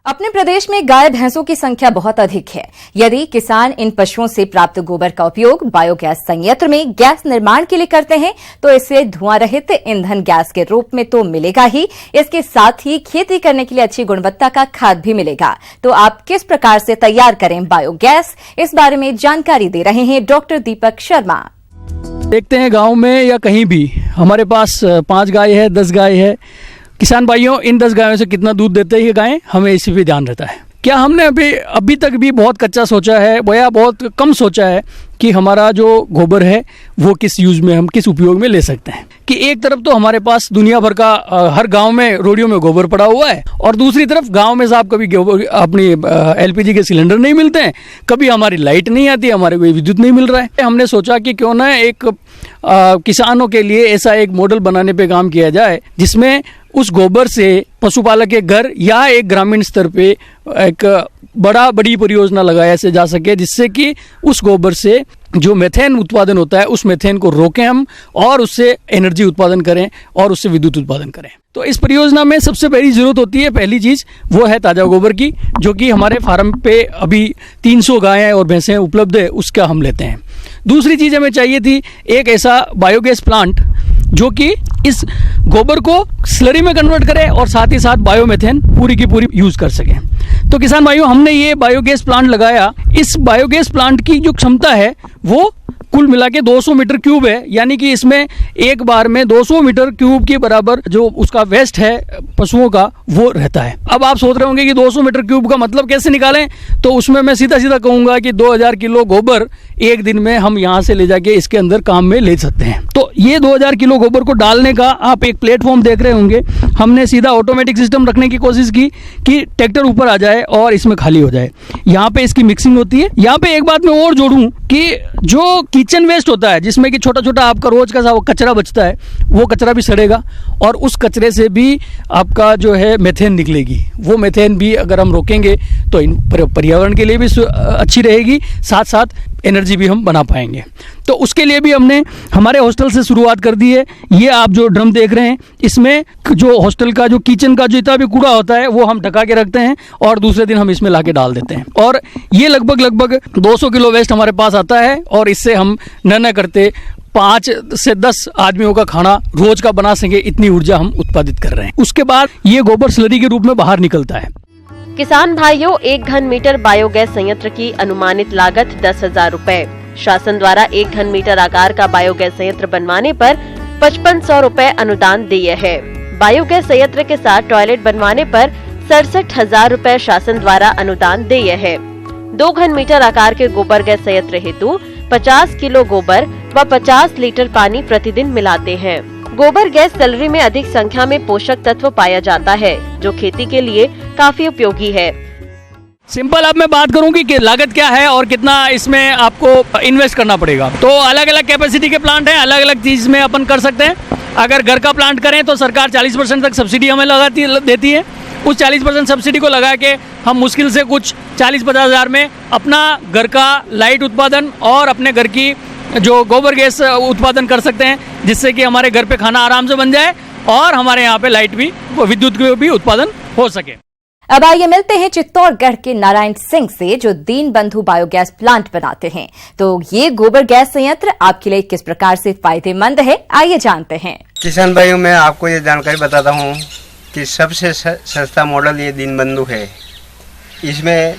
अपने प्रदेश में गाय भैंसों की संख्या बहुत अधिक है। यदि किसान इन पशुओं से प्राप्त गोबर का उपयोग बायोगैस संयंत्र में गैस निर्माण के लिए करते हैं तो इससे धुआं रहित ईंधन गैस के रूप में तो मिलेगा ही, इसके साथ ही खेती करने के लिए अच्छी गुणवत्ता का खाद भी मिलेगा। तो आप किस प्रकार से तैयार करें बायोगैस, इस बारे में जानकारी दे रहे हैं डॉक्टर दीपक शर्मा। देखते हैं गाँव में या कहीं भी हमारे पास 5 गाय है, 10 गाय है। किसान भाइयों, इन 10 गायों से कितना दूध देते हैं गायें, हमें इसी पे ध्यान रहता है। क्या हमने अभी तक भी बहुत कच्चा सोचा है या बहुत कम सोचा है कि हमारा जो गोबर है वो किस यूज में, हम किस उपयोग में ले सकते हैं। कि एक तरफ तो हमारे पास दुनिया भर का हर गांव में रोडियों में गोबर पड़ा हुआ है और दूसरी तरफ गांव में साहब कभी अपनी एलपीजी के सिलेंडर नहीं मिलते हैं, कभी हमारी लाइट नहीं आती, हमारे कोई विद्युत नहीं मिल रहा है। हमने सोचा कि क्यों ना एक किसानों के लिए ऐसा एक मॉडल बनाने पे काम किया जाए जिसमें उस गोबर से पशुपालक के घर या एक ग्रामीण स्तर पे एक बड़ी परियोजना लगाया जा सके, जिससे कि उस गोबर से जो मेथेन उत्पादन होता है उस मेथेन को रोकें हम और उससे एनर्जी उत्पादन करें और उससे विद्युत उत्पादन करें। तो इस परियोजना में सबसे पहली जरूरत होती है, पहली चीज वो है ताज़ा गोबर की, जो कि हमारे फार्म पे अभी 300 गायें और भैंसें उपलब्ध है, उसका हम लेते हैं। दूसरी चीज हमें चाहिए थी एक ऐसा बायोगैस प्लांट जो कि इस गोबर को स्लरी में कन्वर्ट करे और साथ ही साथ बायोमेथेन पूरी की पूरी यूज कर सके। तो किसान भाइयों, हमने ये बायोगैस प्लांट लगाया। इस बायोगैस प्लांट की जो क्षमता है वो कुल मिला के 200 मीटर क्यूब है, यानी कि इसमें एक बार में 200 मीटर क्यूब के बराबर जो उसका वेस्ट है पशुओं का वो रहता है। अब आप सोच रहे होंगे कि 200 मीटर क्यूब का मतलब कैसे निकालें, तो उसमें मैं सीधा कहूंगा कि 2000 किलो गोबर एक दिन में हम यहाँ से ले जाके इसके अंदर काम में ले सकते हैं। तो ये 2000 किलो गोबर को डालने का आप एक प्लेटफॉर्म देख रहे होंगे। हमने सीधा ऑटोमेटिक सिस्टम रखने की कोशिश की कि ट्रैक्टर ऊपर आ जाए और इसमें खाली हो जाए। यहाँ पे इसकी मिक्सिंग होती है। यहाँ पे एक बात मैं और जोड़ूं कि जो किचन वेस्ट होता है, जिसमें कि छोटा छोटा आपका रोज का कचरा बचता है, वो कचरा भी सड़ेगा और उस कचरे से भी आपका जो है मेथेन निकलेगी। वो मेथेन भी अगर हम रोकेंगे तो पर्यावरण के लिए भी अच्छी रहेगी, साथ साथ एनर्जी भी हम बना पाएंगे। तो उसके लिए भी हमने हमारे हॉस्टल से शुरुआत कर दी है। ये आप जो ड्रम देख रहे हैं, इसमें जो हॉस्टल का जो किचन का जितना भी कूड़ा होता है वो हम ढका के रखते हैं और दूसरे दिन हम इसमें लाके डाल देते हैं। और ये लगभग 200 किलो वेस्ट हमारे पास आता है और इससे हम न करते 5 से 10 आदमियों का खाना रोज का बना सके, इतनी ऊर्जा हम उत्पादित कर रहे हैं। उसके बाद ये गोबर स्लरी के रूप में बाहर निकलता है। किसान भाइयों, 1 घन मीटर बायोगैस संयंत्र की अनुमानित लागत 10,000 रूपए। शासन द्वारा 1 घन मीटर आकार का बायोगैस संयंत्र बनवाने पर 5500 रूपए अनुदान देय है। बायोगैस संयंत्र के साथ टॉयलेट बनवाने पर 67,000 रूपए शासन द्वारा अनुदान देय है। 2 घन मीटर आकार के गोबर गैस संयंत्र हेतु 50 किलो गोबर व 50 लीटर पानी प्रतिदिन मिलाते हैं। गोबर गैस स्लरी में अधिक संख्या में पोषक तत्व पाया जाता है, जो खेती के लिए काफी उपयोगी है। सिंपल अब मैं बात करूं कि लागत क्या है और कितना इसमें आपको इन्वेस्ट करना पड़ेगा। तो अलग अलग कैपेसिटी के प्लांट हैं, अलग अलग चीज में अपन कर सकते हैं। अगर घर का प्लांट करें तो सरकार 40% तक सब्सिडी हमें देती है। उस 40% सब्सिडी को लगा के हम मुश्किल से कुछ 40-50 हज़ार में अपना घर का लाइट उत्पादन और अपने घर की जो गोबर गैस उत्पादन कर सकते हैं, जिससे कि हमारे घर पे खाना आराम से बन जाए और हमारे यहाँ पे लाइट भी, विद्युत भी उत्पादन हो सके। अब आइए मिलते हैं चित्तौड़गढ़ के नारायण सिंह से, जो दीन बंधु बायोगैस प्लांट बनाते हैं। तो ये गोबर गैस संयंत्र आपके लिए किस प्रकार से फायदेमंद है, आइए जानते हैं। किसान भाइयों, मैं आपको ये जानकारी बताता हूँ कि सबसे सस्ता मॉडल ये दीन बंधु है। इसमें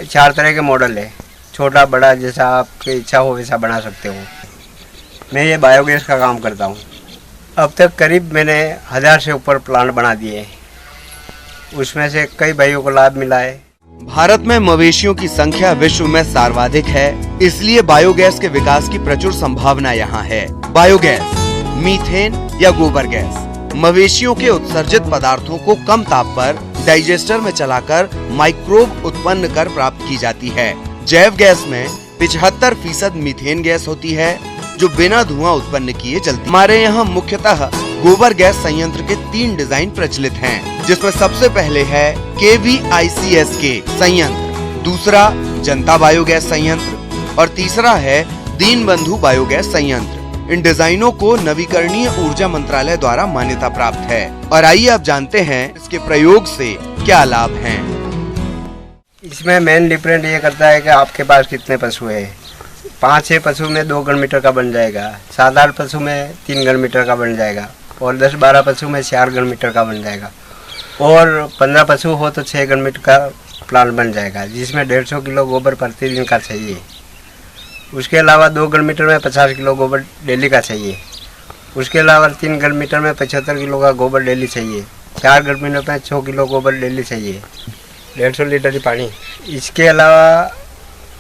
4 तरह के मॉडल है, छोटा बड़ा, जैसा आपकी इच्छा हो वैसा बना सकते हो। मैं ये बायोगैस का काम करता हूँ। अब तक करीब मैंने 1000 से ऊपर प्लांट बना दिए, उसमें से कई भाइयों को लाभ मिला है। भारत में मवेशियों की संख्या विश्व में सर्वाधिक है, इसलिए बायोगैस के विकास की प्रचुर संभावना यहाँ है। बायोगैस, मीथेन या गोबर गैस मवेशियों के उत्सर्जित पदार्थों को कम ताप पर डाइजेस्टर में चलाकर माइक्रोब उत्पन्न कर प्राप्त की जाती है। जैव गैस में 75% मीथेन गैस होती है, जो बिना धुआं उत्पन्न किए चलती। हमारे यहाँ मुख्यतः गोबर गैस संयंत्र के 3 डिजाइन प्रचलित हैं, जिसमें सबसे पहले है KVICSK संयंत्र, दूसरा जनता बायोगैस संयंत्र और तीसरा है दीन बंधु बायोगैस संयंत्र। इन डिजाइनों को नवीकरणीय ऊर्जा मंत्रालय द्वारा मान्यता प्राप्त है। और आइए अब जानते हैं इसके प्रयोग से क्या लाभ हैं। इसमें मेन डिफरेंट ये करता है कि आपके पास कितने पशु है। 5-6 पशु में 2 घन मीटर का बन जाएगा, 7-8 पशु में 3 घन मीटर का बन जाएगा, और 10-12 पशु में 4 घन मीटर का बन जाएगा, और 15 पशु हो तो 6 घन मीटर का प्लांट बन जाएगा, जिसमें 150 किलो गोबर प्रतिदिन का चाहिए। उसके अलावा 2 घन मीटर में 50 किलो गोबर डेली का चाहिए। उसके अलावा 3 घन मीटर में 75 किलो का गोबर डेली चाहिए। 4 घन मीटर में 6 किलो गोबर डेली चाहिए, 150 लीटर ही पानी। इसके अलावा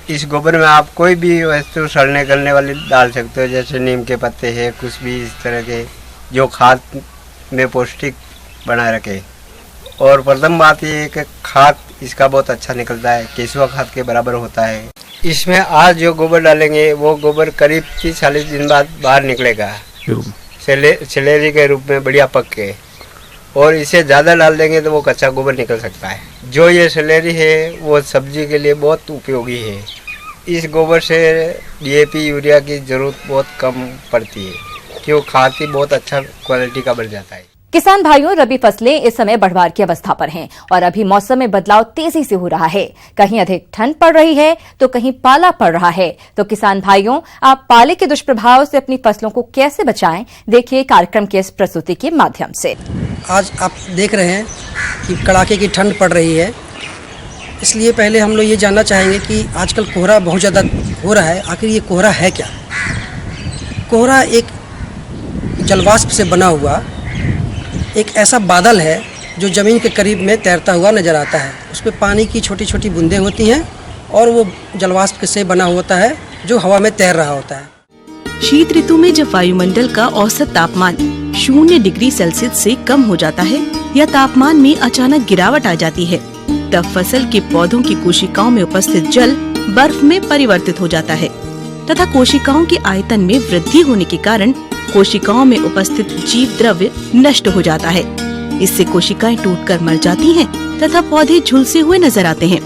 इस गोबर में आप कोई भी वस्तु सड़ने गलने वाली डाल सकते हो, जैसे नीम के पत्ते हैं, कुछ भी इस तरह के जो खाद में पौष्टिक बनाए रखे। और प्रथम बात ये है कि खाद इसका बहुत अच्छा निकलता है, केचुआ खाद के बराबर होता है। इसमें आज जो गोबर डालेंगे वो गोबर करीब 30-40 दिन बाद बाहर निकलेगा सैलेरी के रूप में, बढ़िया पक के। और इसे ज़्यादा डाल देंगे तो वो कच्चा गोबर निकल सकता है। जो ये सैलेरी है वो सब्जी के लिए बहुत उपयोगी है। इस गोबर से डीएपी यूरिया की ज़रूरत बहुत कम पड़ती है, क्योंकि खाद ही बहुत अच्छा क्वालिटी का बन जाता है। किसान भाइयों, रबी फसलें इस समय बढ़वार की अवस्था पर हैं और अभी मौसम में बदलाव तेजी से हो रहा है। कहीं अधिक ठंड पड़ रही है तो कहीं पाला पड़ रहा है। तो किसान भाइयों, आप पाले के दुष्प्रभाव से अपनी फसलों को कैसे बचाएं, देखिए कार्यक्रम के इस प्रस्तुति के माध्यम से। आज आप देख रहे हैं कि कड़ाके की ठंड पड़ रही है, इसलिए पहले हम लोग ये जानना चाहेंगे कि आजकल कोहरा बहुत ज़्यादा हो रहा है। आखिर ये कोहरा है क्या? कोहरा एक जलवाष्प से बना हुआ एक ऐसा बादल है जो ज़मीन के करीब में तैरता हुआ नज़र आता है। उस पर पानी की छोटी छोटी बूंदें होती हैं और वो जलवाष्प से बना होता है जो हवा में तैर रहा होता है। शीत ऋतु में जब वायुमंडल का औसत तापमान 0 डिग्री सेल्सियस से कम हो जाता है या तापमान में अचानक गिरावट आ जाती है, तब फसल के पौधों की कोशिकाओं में उपस्थित जल बर्फ में परिवर्तित हो जाता है तथा कोशिकाओं के आयतन में वृद्धि होने के कारण कोशिकाओं में उपस्थित जीव द्रव्य नष्ट हो जाता है। इससे कोशिकाएं टूटकर मर जाती हैं तथा पौधे झुलसे हुए नजर आते हैं।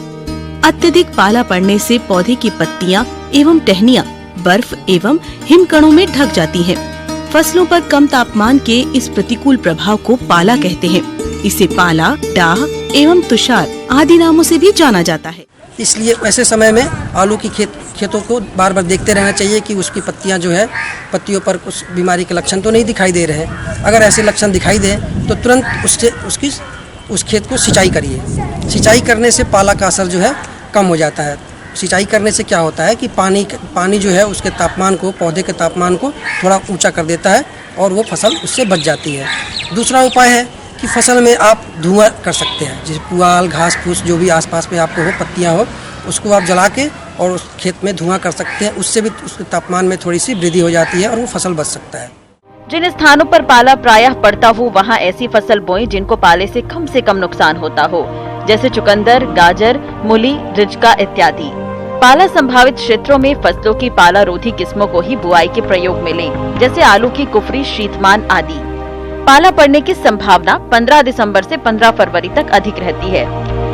अत्यधिक पाला पड़ने से पौधे की पत्तियां एवं टहनियां बर्फ एवं हिमकणों में ढक जाती हैं। फसलों पर कम तापमान के इस प्रतिकूल प्रभाव को पाला कहते हैं। इसे पाला, डाह एवं तुषार आदि नामों से भी जाना जाता है। इसलिए ऐसे समय में आलू की खेतों को बार बार देखते रहना चाहिए कि उसकी पत्तियां जो है, पत्तियों पर कुछ बीमारी के लक्षण तो नहीं दिखाई दे रहे हैं। अगर ऐसे लक्षण दिखाई दे तो तुरंत उस खेत को सिंचाई करिए। सिंचाई करने से पाला का असर जो है कम हो जाता है। सिंचाई करने से क्या होता है कि पानी जो है उसके तापमान को, पौधे के तापमान को थोड़ा ऊँचा कर देता है और वो फसल उससे बच जाती है। दूसरा उपाय है कि फसल में आप धुआं कर सकते हैं, जैसे पुआल, घास फूस जो भी आसपास में आपको हो, पत्तियां हो, उसको आप जला के और उस खेत में धुआं कर सकते हैं। उससे भी उसके तापमान में थोड़ी सी वृद्धि हो जाती है और वो फसल बच सकता है। जिन स्थानों पर पाला प्रायः पड़ता हो वहां ऐसी फसल बोएं जिनको पाले से कम नुकसान होता हो, जैसे चुकंदर, गाजर, मूली, रिजका इत्यादि। पाला संभावित क्षेत्रों में फसलों की पाला रोधी किस्मों को ही बुआई के प्रयोग में लें, जैसे आलू की कुफरी, शीतमान आदि। पाला पड़ने की संभावना 15 दिसंबर से 15 फरवरी तक अधिक रहती है।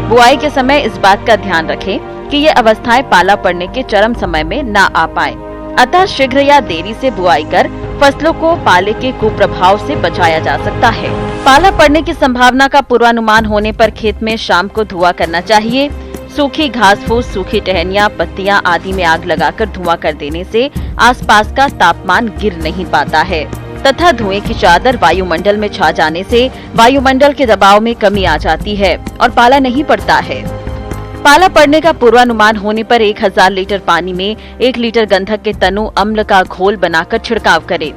बुआई के समय इस बात का ध्यान रखें कि ये अवस्थाएं पाला पड़ने के चरम समय में न आ पाए। अतः शीघ्र या देरी से बुआई कर फसलों को पाले के कुप्रभाव से बचाया जा सकता है। पाला पड़ने की संभावना का पूर्वानुमान होने पर खेत में शाम को धुआं करना चाहिए। सूखी घास फूस, सूखी टहनियां, पत्तियां आदि में आग लगाकर धुआं कर देने से आसपास का तापमान गिर नहीं पाता है तथा धुएं की चादर वायुमंडल में छा जाने से वायुमंडल के दबाव में कमी आ जाती है और पाला नहीं पड़ता है। पाला पड़ने का पूर्वानुमान होने पर 1000 लीटर पानी में 1 लीटर गंधक के तनु अम्ल का घोल बनाकर छिड़काव करें।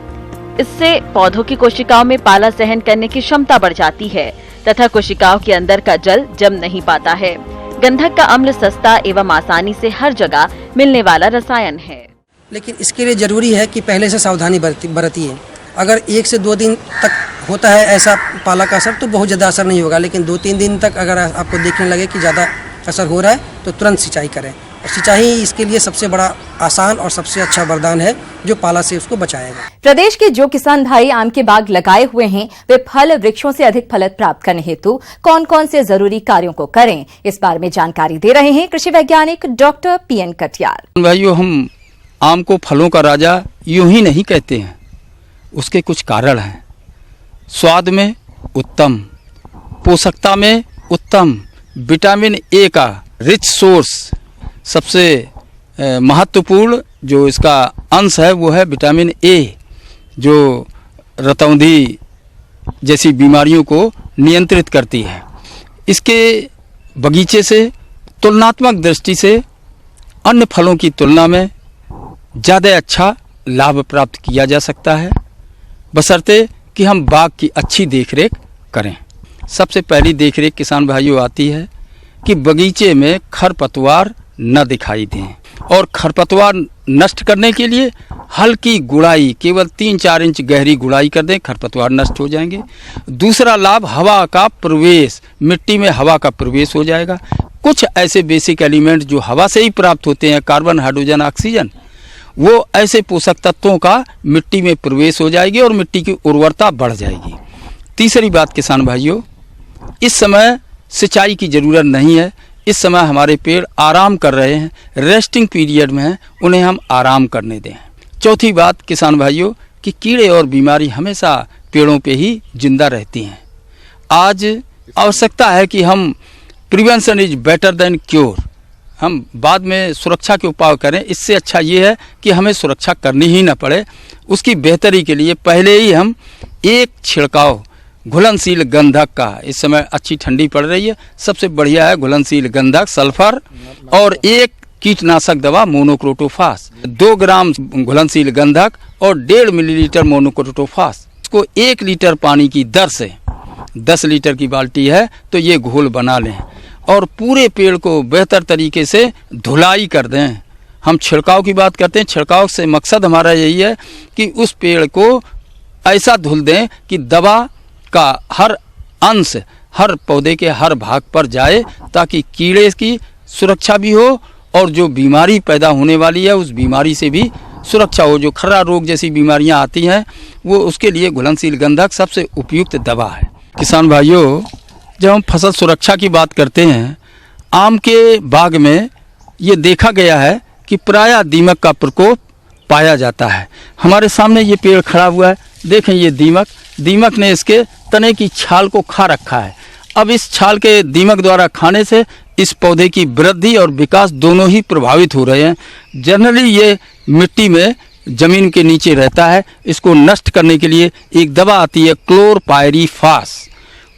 इससे पौधों की कोशिकाओं में पाला सहन करने की क्षमता बढ़ जाती है तथा कोशिकाओं के अंदर का जल जम नहीं पाता है। गंधक का अम्ल सस्ता एवं आसानी से हर जगह मिलने वाला रसायन है, लेकिन इसके लिए जरूरी है कि पहले से सावधानी बरतिए। अगर 1 से 2 दिन तक होता है ऐसा पाला का असर तो बहुत ज़्यादा असर नहीं होगा, लेकिन 2-3 दिन तक अगर आपको देखने लगे कि ज़्यादा असर हो रहा है तो तुरंत सिंचाई करें। और सिंचाई इसके लिए सबसे बड़ा आसान और सबसे अच्छा वरदान है जो पाला से उसको बचाएगा। प्रदेश के जो किसान भाई आम के बाग लगाए हुए हैं वे फल वृक्षों से अधिक फलत प्राप्त करने हेतु कौन कौन से जरूरी कार्यों को करें, इस बारे में जानकारी दे रहे हैं कृषि वैज्ञानिक डॉक्टर PN कटियार। भाइयों, हम आम को फलों का राजा यूं ही नहीं कहते हैं, उसके कुछ कारण हैं। स्वाद में उत्तम, पोषकता में उत्तम, विटामिन ए का रिच सोर्स, सबसे महत्वपूर्ण जो इसका अंश है वो है विटामिन ए, जो रतौंधी जैसी बीमारियों को नियंत्रित करती है। इसके बगीचे से तुलनात्मक दृष्टि से अन्य फलों की तुलना में ज़्यादा अच्छा लाभ प्राप्त किया जा सकता है, बशर्ते कि हम बाग की अच्छी देखरेख करें। सबसे पहली देखरेख किसान भाइयों आती है कि बगीचे में खरपतवार न दिखाई दें, और खरपतवार नष्ट करने के लिए हल्की गुड़ाई, केवल 3-4 इंच गहरी गुड़ाई कर दें, खरपतवार नष्ट हो जाएंगे। दूसरा लाभ हवा का प्रवेश, मिट्टी में हवा का प्रवेश हो जाएगा। कुछ ऐसे बेसिक एलिमेंट जो हवा से ही प्राप्त होते हैं, कार्बन, हाइड्रोजन, ऑक्सीजन, वो ऐसे पोषक तत्वों का मिट्टी में प्रवेश हो जाएगी और मिट्टी की उर्वरता बढ़ जाएगी। तीसरी बात किसान भाइयों, इस समय सिंचाई की ज़रूरत नहीं है। इस समय हमारे पेड़ आराम कर रहे हैं, रेस्टिंग पीरियड में हैं, उन्हें हम आराम करने दें। चौथी बात किसान भाइयों कि कीड़े और बीमारी हमेशा पेड़ों पे ही जिंदा रहती हैं। आज आवश्यकता है कि हम prevention is better than cure, हम बाद में सुरक्षा के उपाय करें। इससे अच्छा ये है कि हमें सुरक्षा करनी ही ना पड़े। उसकी बेहतरी के लिए पहले ही हम एक छिड़काव घुलनशील गंधक का, इस समय अच्छी ठंडी पड़ रही है, सबसे बढ़िया है घुलनशील गंधक सल्फर, और एक कीटनाशक दवा मोनोक्रोटोफास, 2 ग्राम घुलनशील गंधक और 1.5 मिलीलीटर मोनोक्रोटोफास, इसको 1 लीटर पानी की दर से, 10 लीटर की बाल्टी है तो ये घोल बना लें और पूरे पेड़ को बेहतर तरीके से धुलाई कर दें। हम छिड़काव की बात करते हैं, छिड़काव से मकसद हमारा यही है कि उस पेड़ को ऐसा धुल दें कि दवा का हर अंश हर पौधे के हर भाग पर जाए, ताकि कीड़े की सुरक्षा भी हो और जो बीमारी पैदा होने वाली है उस बीमारी से भी सुरक्षा हो। जो खर्रा रोग जैसी बीमारियां आती हैं वो, उसके लिए घुलनशील गंधक सबसे उपयुक्त दवा है। किसान भाइयों, जब हम फसल सुरक्षा की बात करते हैं, आम के बाग में ये देखा गया है कि प्रायः दीमक का प्रकोप पाया जाता है। हमारे सामने ये पेड़ खड़ा हुआ है, देखें ये दीमक ने इसके तने की छाल को खा रखा है। अब इस छाल के दीमक द्वारा खाने से इस पौधे की वृद्धि और विकास दोनों ही प्रभावित हो रहे हैं। जनरली ये मिट्टी में जमीन के नीचे रहता है। इसको नष्ट करने के लिए एक दवा आती है क्लोरपायरीफास।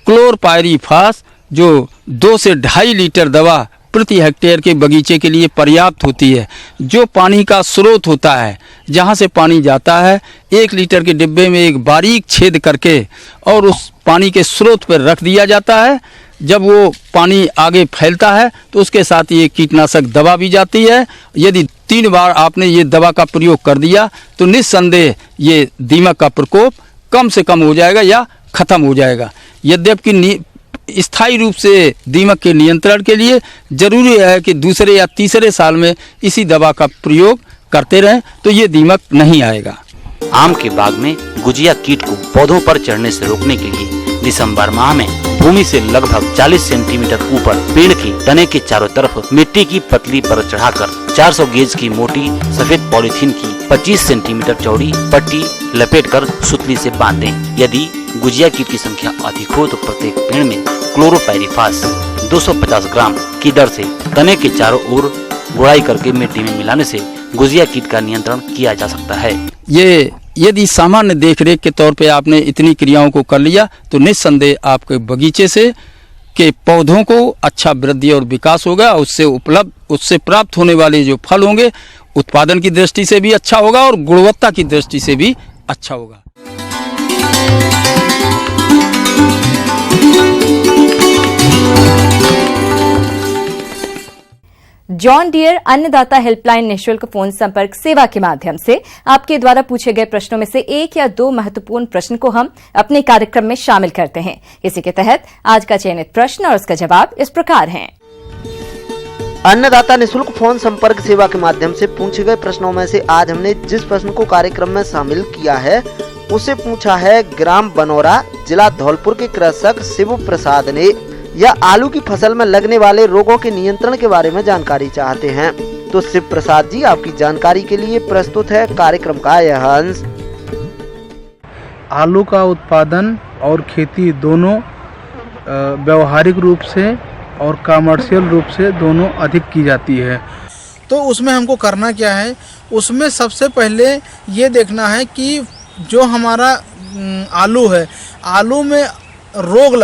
क्लोरपायरीफास जो 2 से 2.5 लीटर दवा प्रति हेक्टेयर के बगीचे के लिए पर्याप्त होती है। जो पानी का स्रोत होता है, जहाँ से पानी जाता है, 1 लीटर के डिब्बे में एक बारीक छेद करके और उस पानी के स्रोत पर रख दिया जाता है। जब वो पानी आगे फैलता है तो उसके साथ ये कीटनाशक दवा भी जाती है। यदि 3 बार आपने ये दवा का प्रयोग कर दिया तो निस्संदेह ये दीमक का प्रकोप कम से कम हो जाएगा या ख़त्म हो जाएगा। यद्यपि स्थायी रूप से दीमक के नियंत्रण के लिए जरूरी है कि दूसरे या तीसरे साल में इसी दवा का प्रयोग करते रहें, तो ये दीमक नहीं आएगा। आम के बाग में गुजिया कीट को पौधों पर चढ़ने से रोकने के लिए दिसंबर माह में भूमि से लगभग 40 सेंटीमीटर ऊपर पेड़ के तने के चारों तरफ मिट्टी की पतली परत चढ़ाकर 400 गेज की मोटी सफेद पॉलीथीन की 25 सेंटीमीटर चौड़ी पट्टी लपेटकर सुतली से बांध दें। यदि गुजिया कीट की संख्या अधिक हो तो प्रत्येक पेड़ में क्लोरोपायरीफास 250 ग्राम की दर से तने के चारों ओर गुड़ाई करके मिट्टी में मिलाने से गुजिया कीट का नियंत्रण किया जा सकता है। ये यदि सामान्य देखरेख के तौर पे आपने इतनी क्रियाओं को कर लिया तो निस्संदेह आपके बगीचे से के पौधों को अच्छा वृद्धि और विकास होगा। उससे प्राप्त होने वाले जो फल होंगे उत्पादन की दृष्टि से भी अच्छा होगा और गुणवत्ता की दृष्टि से भी अच्छा होगा। जॉन डियर अन्नदाता हेल्पलाइन निःशुल्क फोन संपर्क सेवा के माध्यम से आपके द्वारा पूछे गए प्रश्नों में से 1 या 2 महत्वपूर्ण प्रश्न को हम अपने कार्यक्रम में शामिल करते हैं। इसी के तहत आज का चयनित प्रश्न और उसका जवाब इस प्रकार है। अन्नदाता निःशुल्क फोन संपर्क सेवा के माध्यम से पूछे गए प्रश्नों में से आज हमने जिस प्रश्न को कार्यक्रम में शामिल किया है उसे पूछा है ग्राम बनौरा, जिला धौलपुर के कृषक शिव प्रसाद ने। यह आलू की फसल में लगने वाले रोगों के नियंत्रण के बारे में जानकारी चाहते हैं। तो शिव प्रसाद जी, आपकी जानकारी के लिए प्रस्तुत है कार्यक्रम का यह अंश। आलू का उत्पादन और खेती दोनों व्यवहारिक रूप से और कमर्शियल रूप से दोनों अधिक की जाती है। तो उसमें हमको करना क्या है, उसमें सबसे पहले ये देखना है कि जो हमारा आलू है, आलू में रोग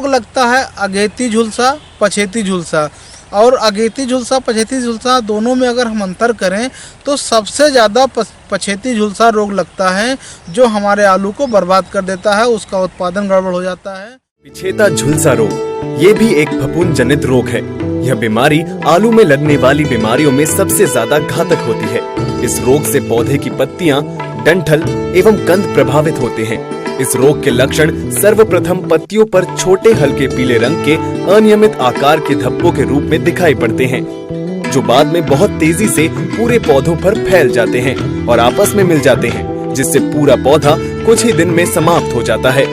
लगता है अगेती झुलसा, पछेती झुलसा। और अगेती झुलसा, पछेती झुलसा दोनों में अगर हम अंतर करें तो सबसे ज़्यादा पछेती झुलसा रोग लगता है, जो हमारे आलू को बर्बाद कर देता है, उसका उत्पादन गड़बड़ हो जाता है। पिछेता झुलसा रोग ये भी एक फफूंद जनित रोग है। यह बीमारी आलू में लगने वाली बीमारियों में सबसे ज्यादा घातक होती है। इस रोग से पौधे की पत्तियां, डंठल एवं कंद प्रभावित होते हैं। इस रोग के लक्षण सर्वप्रथम पत्तियों पर छोटे हल्के पीले रंग के अनियमित आकार के धब्बों के रूप में दिखाई पड़ते हैं, जो बाद में बहुत तेजी से पूरे पौधों पर फैल जाते हैं और आपस में मिल जाते हैं, जिससे पूरा पौधा कुछ ही दिन में समाप्त हो जाता है।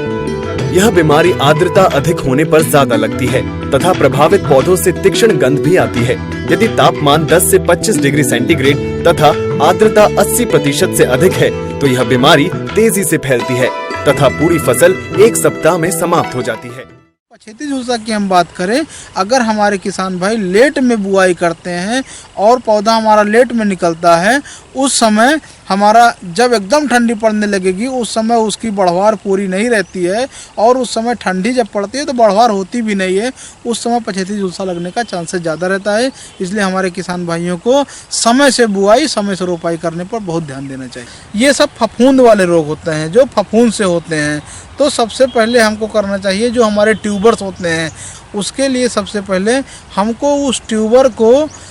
यह बीमारी आर्द्रता अधिक होने पर ज्यादा लगती है तथा प्रभावित पौधों से तीक्ष्ण गंध भी आती है। यदि तापमान 10 से 25 डिग्री सेंटीग्रेड तथा आर्द्रता 80% से अधिक है तो यह बीमारी तेजी से फैलती है तथा पूरी फसल 1 सप्ताह में समाप्त हो जाती है। पछेती झुलसा की हम बात करें, अगर हमारे किसान भाई लेट में बुआई करते हैं और पौधा हमारा लेट में निकलता है, उस समय हमारा जब एकदम ठंडी पड़ने लगेगी उस समय उसकी बढ़वार पूरी नहीं रहती है, और उस समय ठंडी जब पड़ती है तो बढ़वार होती भी नहीं है, उस समय पछेती झुलसा लगने का चांसेस ज़्यादा रहता है। इसलिए हमारे किसान भाइयों को समय से बुआई, समय से रोपाई करने पर बहुत ध्यान देना चाहिए। ये सब फफूंद वाले रोग होते हैं जो फफूंद से होते हैं। तो सबसे पहले हमको करना चाहिए, जो हमारे ट्यूबर्स होते हैं उसके लिए सबसे पहले हमको उस ट्यूबर को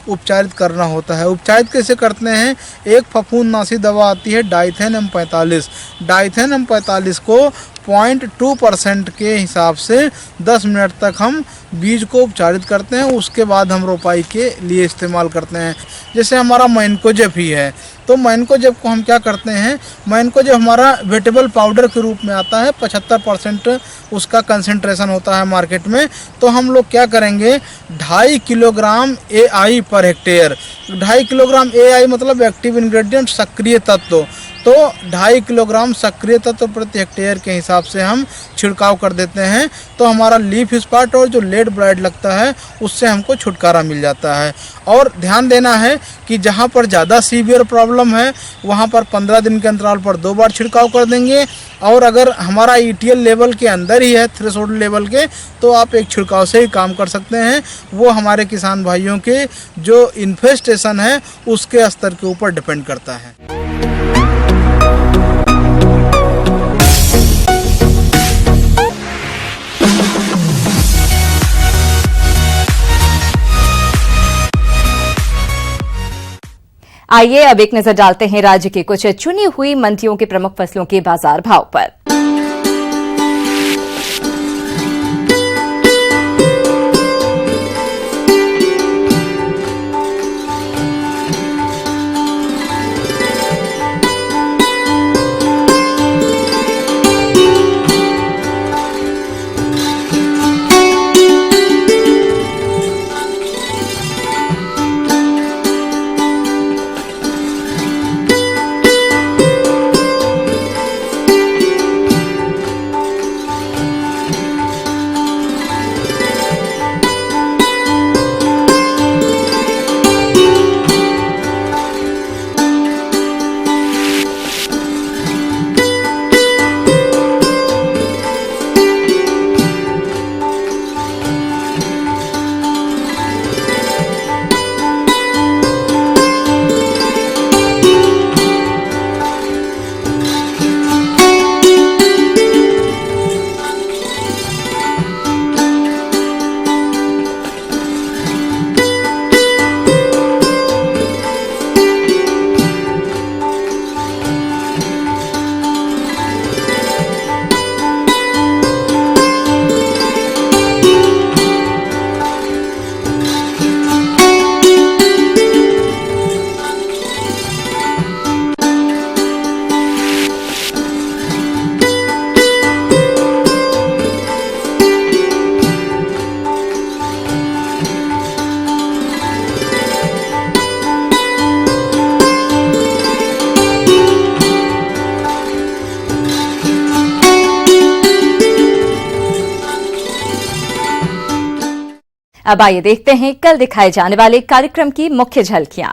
उपचारित करना होता है। उपचारित कैसे करते हैं, एक फफूंदनाशी दवा आती है डाइथेन M45। डाइथेन M45 को 0.2% के हिसाब से 10 मिनट तक हम बीज को उपचारित करते हैं, उसके बाद हम रोपाई के लिए इस्तेमाल करते हैं। जैसे हमारा मैनकोजेब ही है, तो मैनकोजेब को हम क्या करते हैं, मैनकोजेब हमारा वेटेबल पाउडर के रूप में आता है, 75% उसका कंसंट्रेशन होता है मार्केट में। तो हम लोग क्या करेंगे, 2.5 kilogram AI per hectare, 2.5 kilogram AI मतलब एक्टिव इंग्रेडिएंट, सक्रिय तत्व, तो 2.5 किलोग्राम सक्रिय तत्व प्रति हेक्टेयर के हिसाब से हम छिड़काव कर देते हैं। तो हमारा लीफ स्पॉट और जो लेड ब्लाइट लगता है उससे हमको छुटकारा मिल जाता है। और ध्यान देना है कि जहाँ पर ज़्यादा सीवियर प्रॉब्लम है वहाँ पर 15 दिन के अंतराल पर 2 बार छिड़काव कर देंगे, और अगर हमारा ETL लेवल के अंदर ही है, थ्रेशोल्ड लेवल के, तो आप एक छिड़काव से ही काम कर सकते हैं। वो हमारे किसान भाइयों के जो इन्फेस्टेशन है उसके स्तर के ऊपर डिपेंड करता है। आइए अब एक नजर डालते हैं राज्य की कुछ चुनी हुई मंडियों के प्रमुख फसलों के बाजार भाव पर। अब आइए देखते हैं कल दिखाए जाने वाले कार्यक्रम की मुख्य झलकियां।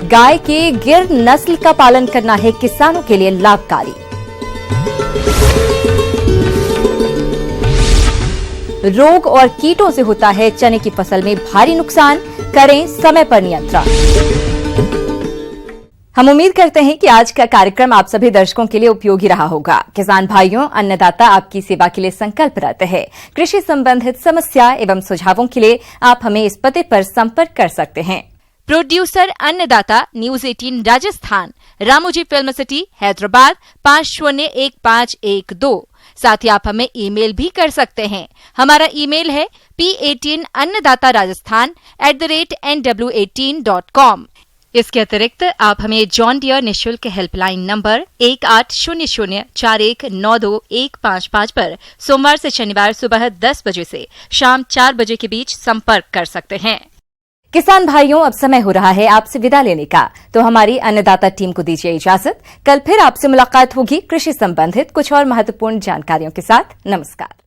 गाय के गिर नस्ल का पालन करना है किसानों के लिए लाभकारी। रोग और कीटों से होता है चने की फसल में भारी नुकसान, करें समय पर नियंत्रण। हम उम्मीद करते हैं कि आज का कार्यक्रम आप सभी दर्शकों के लिए उपयोगी रहा होगा। किसान भाइयों, अन्नदाता आपकी सेवा के लिए संकल्परत है। कृषि संबंधित समस्या एवं सुझावों के लिए आप हमें इस पते पर संपर्क कर सकते हैं। प्रोड्यूसर अन्नदाता, news 18 Rajasthan, Ramoji film city, Hyderabad 501512। साथ ही आप हमें ईमेल भी कर सकते हैं। हमारा ईमेल है p18annadatarajasthan@nw18.com। इसके अतिरिक्त आप हमें जॉन डियर निःशुल्क हेल्पलाइन नंबर 180041921555 पर सोमवार से शनिवार सुबह 10 बजे से शाम 4 बजे के बीच संपर्क कर सकते हैं। किसान भाइयों, अब समय हो रहा है आपसे विदा लेने का, तो हमारी अन्नदाता टीम को दीजिए इजाजत। कल फिर आपसे मुलाकात होगी कृषि संबंधित कुछ और महत्वपूर्ण जानकारियों के साथ। नमस्कार।